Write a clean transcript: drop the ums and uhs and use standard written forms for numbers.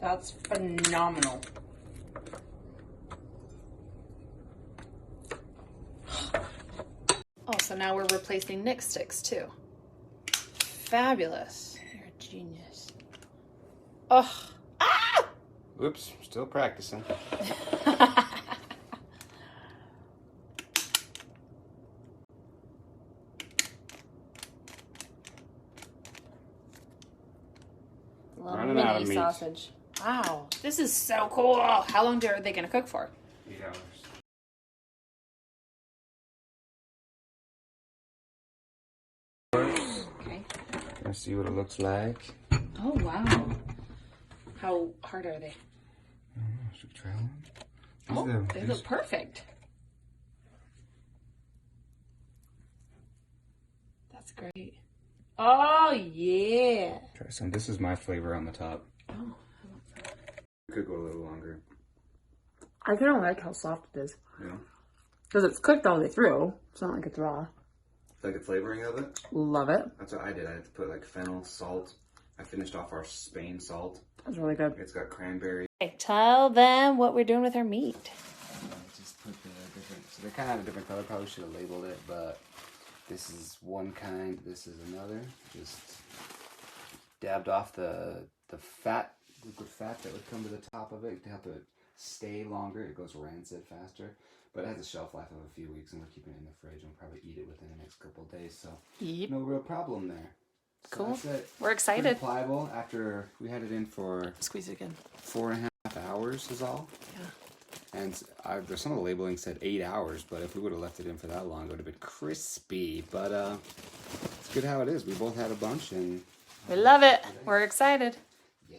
That's phenomenal. Oh, so now we're replacing Nick sticks too. Fabulous. You're a genius. Oh. Ah! Oops, still practicing. Running out of meat. Sausage. Wow, this is so cool. How long are they going to cook for? 8 hours. Okay. Let's see what it looks like. Oh, wow. How hard are they? Should we try one? Oh, they look perfect. That's great. Oh, yeah. Try some. This is my flavor on the top. Oh, It could go a little longer. I kind of like how soft it is. Yeah. Because it's cooked all the way through. It's not like it's raw. Like the flavoring of it? Love it. That's what I did. I had to put like fennel, salt. I finished off our Spain salt. That's really good. It's got cranberry. Okay, tell them what we're doing with our meat. Just put the different. So they kind of have a different color. Probably should have labeled it, but this is one kind. This is another. Just dabbed off the fat, liquid fat that would come to the top of it to help it stay longer. It goes rancid faster. But it has a shelf life of a few weeks, and we're keeping it in the fridge, and we'll probably eat it within the next couple of days. So Yep. no real problem there. So Cool. That's it. We're Pretty excited. pliable. After we had it in for Squeeze it again. 4.5 hours is all. Yeah. And there's some of the labeling said 8 hours, but if we would have left it in for that long, it would have been crispy. But it's good how it is. We both had a bunch, and We love it. We're excited. yeah.